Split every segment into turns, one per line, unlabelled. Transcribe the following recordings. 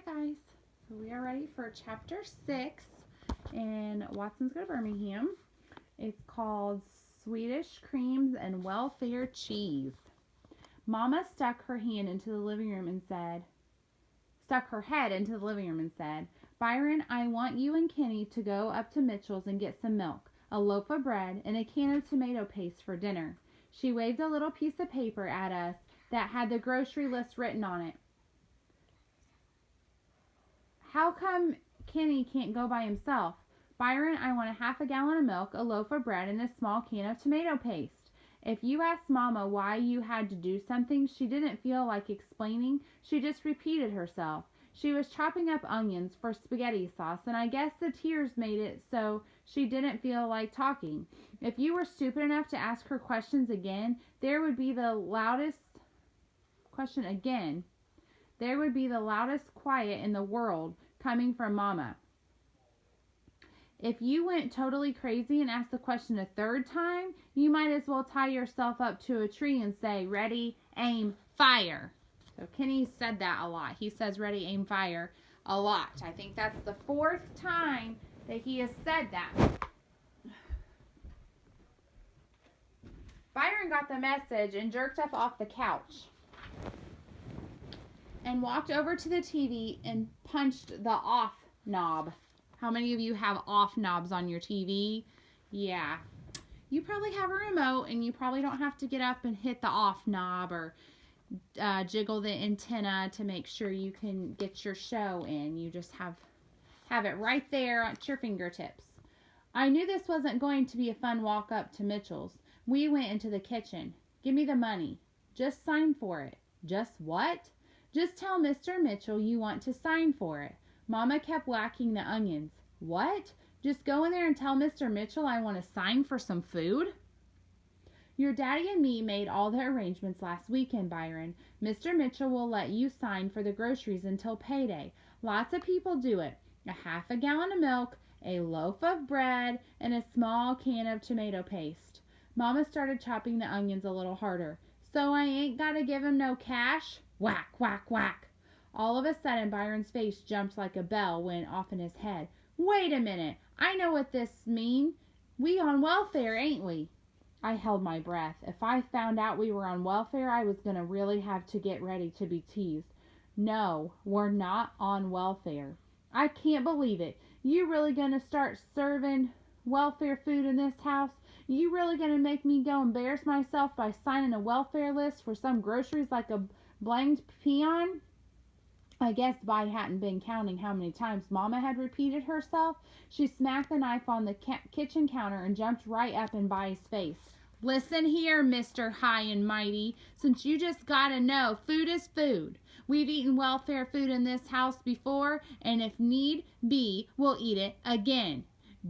guys, so we are ready for chapter 6 in Watson's Go to Birmingham. It's called Swedish Creams and Welfare Cheese. Mama stuck her head into the living room and said, Byron, I want you and Kenny to go up to Mitchell's and get some milk, a loaf of bread, and a can of tomato paste for dinner. She waved a little piece of paper at us that had the grocery list written on it. How come Kenny can't go by himself? Byron, I want a half a gallon of milk, a loaf of bread, and a small can of tomato paste. If you asked Mama why you had to do something, she didn't feel like explaining. She just repeated herself. She was chopping up onions for spaghetti sauce, and I guess the tears made it so she didn't feel like talking. If you were stupid enough to ask her questions again, there would be the loudest quiet in the world coming from Mama. If you went totally crazy and asked the question a third time, you might as well tie yourself up to a tree and say, ready, aim, fire. So Kenny said that a lot. He says ready, aim, fire a lot. I think that's the 4th time that he has said that. Byron got the message and jerked up off the couch and walked over to the TV and punched the off knob. How many of you have off knobs on your TV? Yeah. You probably have a remote and you probably don't have to get up and hit the off knob or jiggle the antenna to make sure you can get your show in. You just have it right there at your fingertips. I knew this wasn't going to be a fun walk up to Mitchell's. We went into the kitchen. Give me the money. Just sign for it. Just what? Just tell Mr. Mitchell you want to sign for it. Mama kept whacking the onions. What? Just go in there and tell Mr. Mitchell I want to sign for some food? Your daddy and me made all the arrangements last weekend, Byron. Mr. Mitchell will let you sign for the groceries until payday. Lots of people do it. A half a gallon of milk, a loaf of bread, and a small can of tomato paste. Mama started chopping the onions a little harder. So I ain't got to give him no cash? Whack, whack, whack. All of a sudden, Byron's face jumped like a bell went off in his head. Wait a minute. I know what this means. We on welfare, ain't we? I held my breath. If I found out we were on welfare, I was going to really have to get ready to be teased. No, we're not on welfare. I can't believe it. You really going to start serving welfare food in this house? You really going to make me go embarrass myself by signing a welfare list for some groceries like a blamed peon? I guess Vi hadn't been counting how many times Mama had repeated herself. She smacked the knife on the kitchen counter and jumped right up in Vi's face. Listen here, Mr. High and Mighty. Since you just gotta know, food is food. We've eaten welfare food in this house before, and if need be, we'll eat it again.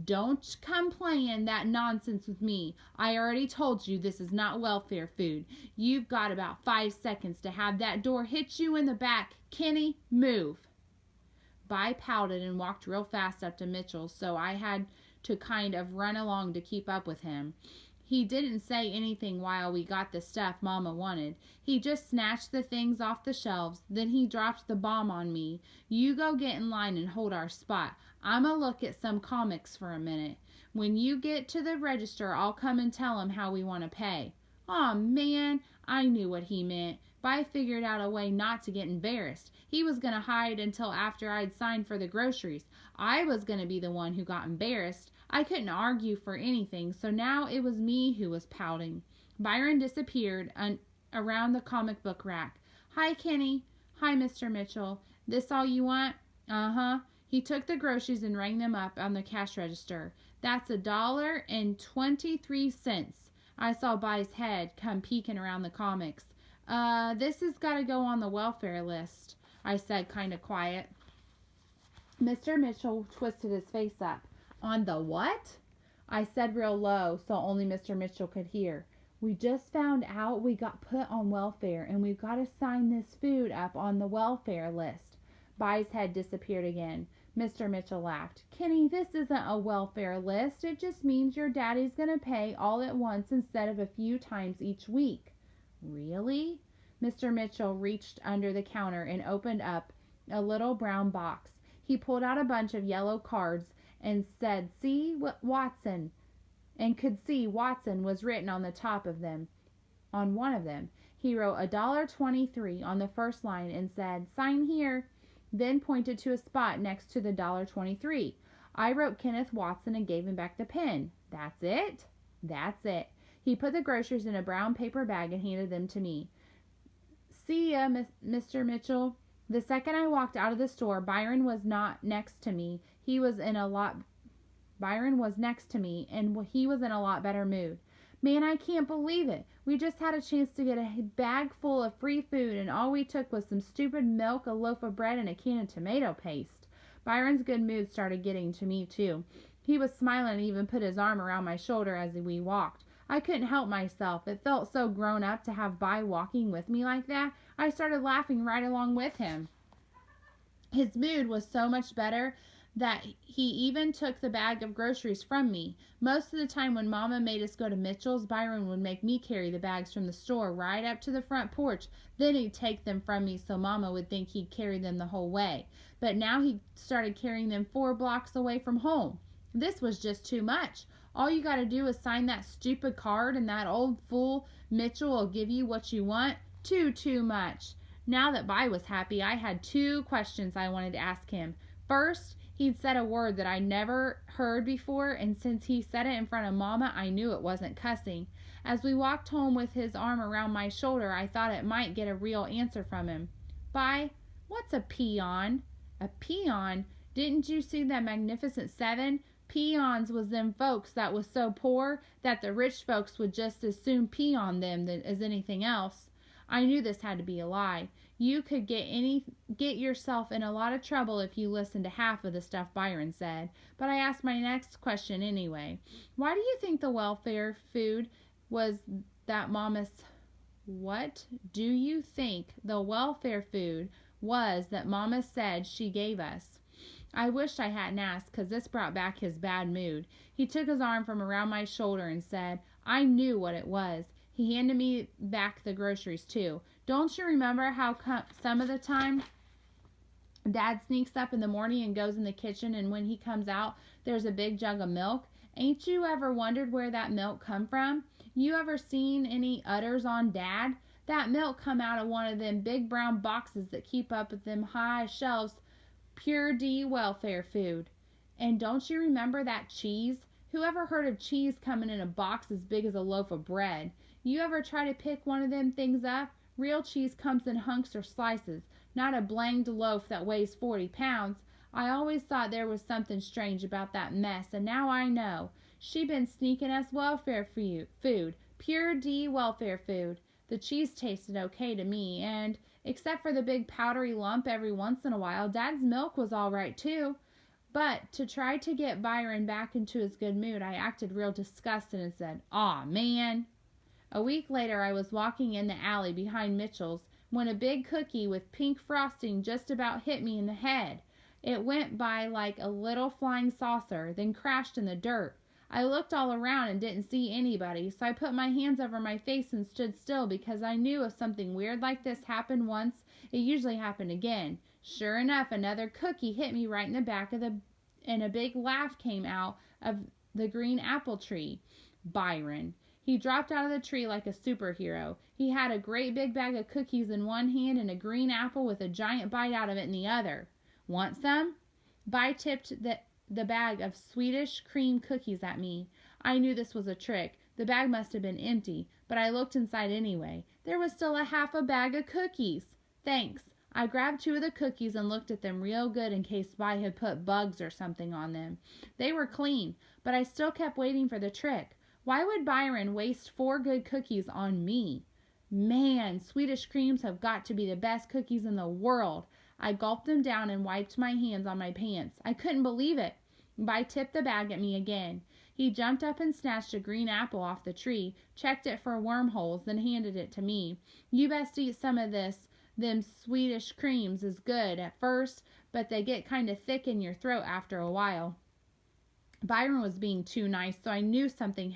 Don't come playing that nonsense with me. I already told you this is not welfare food. You've got about 5 seconds to have that door hit you in the back. Kenny, move. Vi pouted and walked real fast up to Mitchell, so I had to kind of run along to keep up with him. He didn't say anything while we got the stuff Mama wanted. He just snatched the things off the shelves. Then he dropped the bomb on me. You go get in line and hold our spot. I'ma look at some comics for a minute. When you get to the register, I'll come and tell him how we want to pay. Aw, man, I knew what he meant. Vi figured out a way not to get embarrassed. He was going to hide until after I'd signed for the groceries. I was going to be the one who got embarrassed. I couldn't argue for anything, so now it was me who was pouting. Byron disappeared around the comic book rack. Hi, Kenny. Hi, Mr. Mitchell. This all you want? Uh-huh. He took the groceries and rang them up on the cash register. That's $1.23. I saw Vi's head come peeking around the comics. This has got to go on the welfare list, I said kind of quiet. Mr. Mitchell twisted his face up. On the what? I said real low so only Mr. Mitchell could hear. We just found out we got put on welfare and we've got to sign this food up on the welfare list. Vi's head disappeared again. Mr. Mitchell laughed. Kenny, this isn't a welfare list. It just means your daddy's going to pay all at once instead of a few times each week. Really? Mr. Mitchell reached under the counter and opened up a little brown box. He pulled out a bunch of yellow cards and said, "See, Watson," and could see Watson was written on the top of them. On one of them, he wrote $1.23 on the first line and said, "Sign here," then pointed to a spot next to the $1.23. I wrote Kenneth Watson and gave him back the pen. "That's it?" "That's it." He put the groceries in a brown paper bag and handed them to me. "See ya, Mr. Mitchell." The second I walked out of the store, Byron was next to me, and he was in a lot better mood. "Man, I can't believe it. We just had a chance to get a bag full of free food, and all we took was some stupid milk, a loaf of bread, and a can of tomato paste." Byron's good mood started getting to me, too. He was smiling and even put his arm around my shoulder as we walked. I couldn't help myself. It felt so grown up to have By walking with me like that. I started laughing right along with him. His mood was so much better that he even took the bag of groceries from me. Most of the time when Mama made us go to Mitchell's, Byron would make me carry the bags from the store right up to the front porch. Then he'd take them from me so Mama would think he'd carry them the whole way. But now he started carrying them 4 blocks away from home. This was just too much. "All you got to do is sign that stupid card and that old fool Mitchell will give you what you want." Too much. Now that By was happy, I had 2 questions I wanted to ask him. First, he'd said a word that I never heard before, and since he said it in front of Mama, I knew it wasn't cussing. As we walked home with his arm around my shoulder, I thought it might get a real answer from him. "By, what's a peon?" "A peon? Didn't you see the Magnificent Seven? Peons was them folks that was so poor that the rich folks would just as soon pee on them as anything else." I knew this had to be a lie. You could get yourself in a lot of trouble if you listened to half of the stuff Byron said. But I asked my next question anyway. "Why do you think the welfare food was that Mama's What do you think the welfare food was that Mama said she gave us?" I wished I hadn't asked, because this brought back his bad mood. He took his arm from around my shoulder and said, "I knew what it was." He handed me back the groceries, too. "Don't you remember how some of the time Dad sneaks up in the morning and goes in the kitchen, and when he comes out, there's a big jug of milk? Ain't you ever wondered where that milk come from? You ever seen any udders on Dad? That milk come out of one of them big brown boxes that keep up at them high shelves, pure D welfare food. And don't you remember that cheese? Who ever heard of cheese coming in a box as big as a loaf of bread? You ever try to pick one of them things up? Real cheese comes in hunks or slices, not a blanged loaf that weighs 40 pounds. I always thought there was something strange about that mess, and now I know. She been sneaking us welfare food, pure D welfare food. The cheese tasted okay to me, and, except for the big powdery lump every once in a while, Dad's milk was all right too." But to try to get Byron back into his good mood, I acted real disgusted and said, "Aw, man." A week later, I was walking in the alley behind Mitchell's when a big cookie with pink frosting just about hit me in the head. It went by like a little flying saucer, then crashed in the dirt. I looked all around and didn't see anybody, so I put my hands over my face and stood still, because I knew if something weird like this happened once, it usually happened again. Sure enough, another cookie hit me right in the back of and a big laugh came out of the green apple tree. Byron. He dropped out of the tree like a superhero. He had a great big bag of cookies in one hand and a green apple with a giant bite out of it in the other. "Want some?" By tipped the bag of Swedish cream cookies at me. I knew this was a trick. The bag must have been empty, but I looked inside anyway. There was still a half a bag of cookies. "Thanks." I grabbed 2 of the cookies and looked at them real good in case By had put bugs or something on them. They were clean, but I still kept waiting for the trick. Why would Byron waste 4 good cookies on me? Man, Swedish creams have got to be the best cookies in the world. I gulped them down and wiped my hands on my pants. I couldn't believe it. By tipped the bag at me again. He jumped up and snatched a green apple off the tree, checked it for wormholes, then handed it to me. "You best eat some of this. Them Swedish creams is good at first, but they get kind of thick in your throat after a while." Byron was being too nice, so I knew something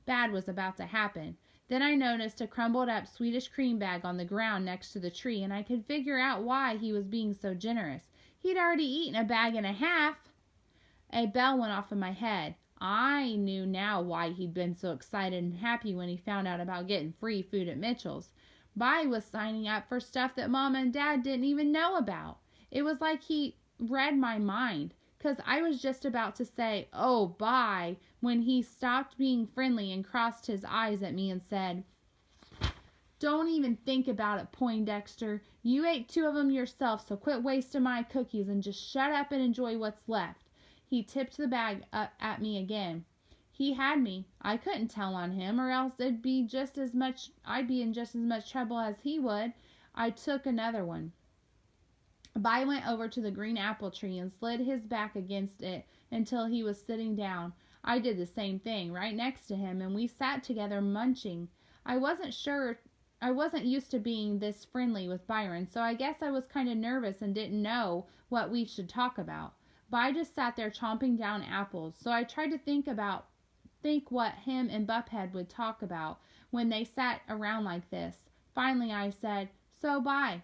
bad was about to happen. Then I noticed a crumbled up Swedish cream bag on the ground next to the tree, and I could figure out why he was being so generous. He'd already eaten a bag and a half. A bell went off in my head. I knew now why he'd been so excited and happy when he found out about getting free food at Mitchell's. Bye was signing up for stuff that Mom and Dad didn't even know about. It was like he read my mind, 'cause I was just about to say, "Oh, bye," when he stopped being friendly and crossed his eyes at me and said, "Don't even think about it, Poindexter. You ate 2 of them yourself, so quit wasting my cookies and just shut up and enjoy what's left." He tipped the bag up at me again. He had me. I couldn't tell on him, or else I'd be in just as much trouble as he would. I took another one. Bye went over to the green apple tree and slid his back against it until he was sitting down. I did the same thing, right next to him, and we sat together munching. I wasn't used to being this friendly with Byron, so I guess I was kind of nervous and didn't know what we should talk about. Bye just sat there chomping down apples, so I tried to think what him and Buckhead would talk about when they sat around like this. Finally I said, "So, Bye,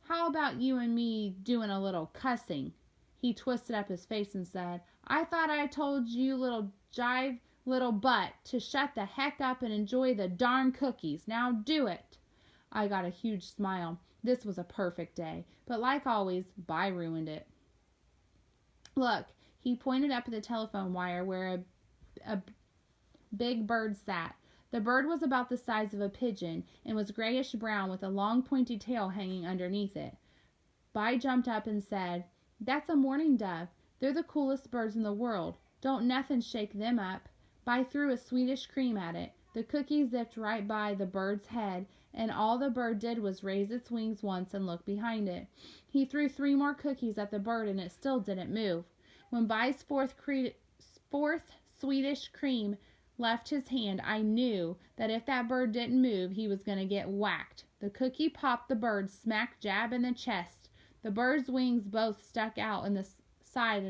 how about you and me doing a little cussing?" He twisted up his face and said, "I thought I told you little butt to shut the heck up and enjoy the darn cookies. Now do it." I got a huge smile. This was a perfect day, but like always, Bye ruined it. "Look," he pointed up at the telephone wire where a big bird sat. The bird was about the size of a pigeon and was grayish brown with a long pointy tail hanging underneath it. Bye jumped up and said, "That's a mourning dove. They're the coolest birds in the world. Don't nothing shake them up." Bye threw a Swedish cream at it. The cookie zipped right by the bird's head, and all the bird did was raise its wings once and look behind it. He threw 3 more cookies at the bird, and it still didn't move. When Bye's fourth Swedish cream left his hand, I knew that if that bird didn't move, he was going to get whacked. The cookie popped the bird smack jab in the chest. The bird's wings both stuck out in the side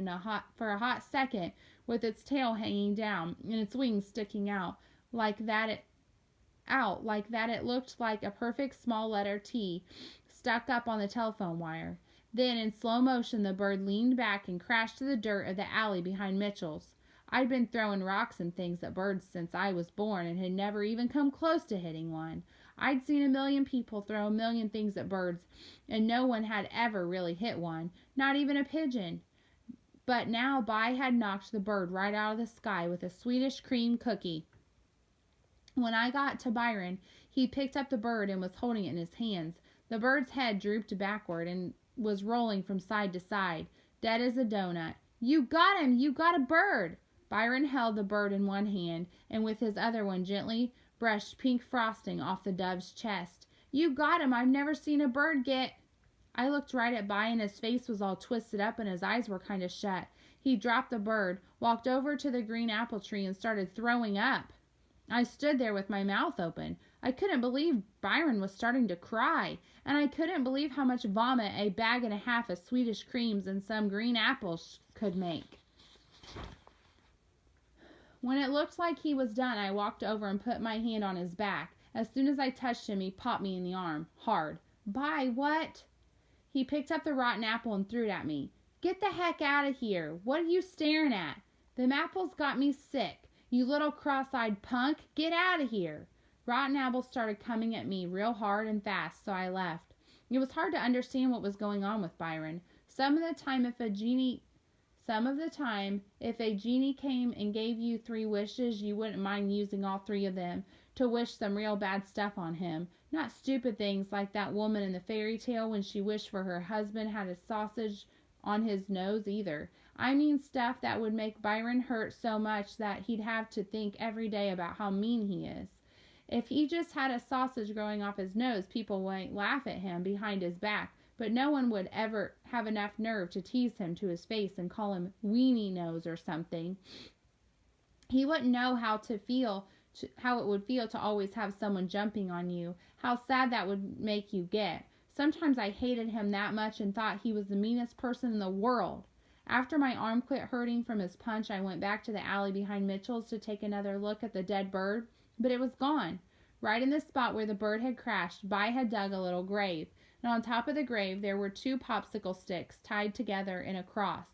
for a hot second, with its tail hanging down and its wings sticking out like that. It looked like a perfect small letter T stuck up on the telephone wire. Then, in slow motion, the bird leaned back and crashed to the dirt of the alley behind Mitchell's. I'd been throwing rocks and things at birds since I was born and had never even come close to hitting one. I'd seen a million people throw a million things at birds, and no one had ever really hit one, not even a pigeon. But now Bye had knocked the bird right out of the sky with a Swedish cream cookie. When I got to Byron, he picked up the bird and was holding it in his hands. The bird's head drooped backward and was rolling from side to side, dead as a donut. "You got him! You got a bird!" Byron held the bird in one hand, and with his other one gently brushed pink frosting off the dove's chest. "You got him! I've never seen a bird get—" I looked right at Bye, and his face was all twisted up and his eyes were kind of shut. He dropped the bird, walked over to the green apple tree, and started throwing up. I stood there with my mouth open. I couldn't believe Byron was starting to cry, and I couldn't believe how much vomit a bag and a half of Swedish creams and some green apples could make. When it looked like he was done, I walked over and put my hand on his back. As soon as I touched him, he popped me in the arm, hard. "Bye, what?" He picked up the rotten apple and threw it at me. "Get the heck out of here. What are you staring at? Them apples got me sick. You little cross-eyed punk. Get out of here." Rotten apples started coming at me real hard and fast, so I left. It was hard to understand what was going on with Byron. Some of the time, if a genie came and gave you 3 wishes, you wouldn't mind using all 3 of them to wish some real bad stuff on him. Not stupid things like that woman in the fairy tale when she wished for her husband had a sausage on his nose either. I mean stuff that would make Byron hurt so much that he'd have to think every day about how mean he is. If he just had a sausage growing off his nose, people wouldn't laugh at him behind his back, but no one would ever have enough nerve to tease him to his face and call him weenie nose or something. He wouldn't know how it would feel to always have someone jumping on you, how sad that would make you get. Sometimes I hated him that much and thought he was the meanest person in the world. After my arm quit hurting from his punch, I went back to the alley behind Mitchell's to take another look at the dead bird, but it was gone. Right in the spot where the bird had crashed, Vi had dug a little grave, and on top of the grave there were 2 popsicle sticks tied together in a cross.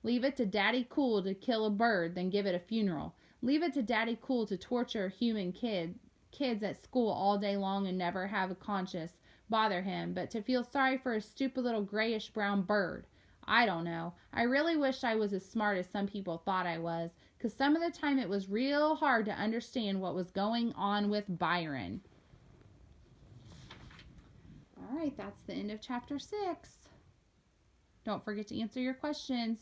Leave it to Daddy Cool to kill a bird, then give it a funeral. Leave it to Daddy Cool to torture human kids at school all day long and never have a conscience bother him, but to feel sorry for a stupid little grayish brown bird. I don't know. I really wish I was as smart as some people thought I was, because some of the time it was real hard to understand what was going on with Byron. All right, that's the end of chapter 6. Don't forget to answer your questions.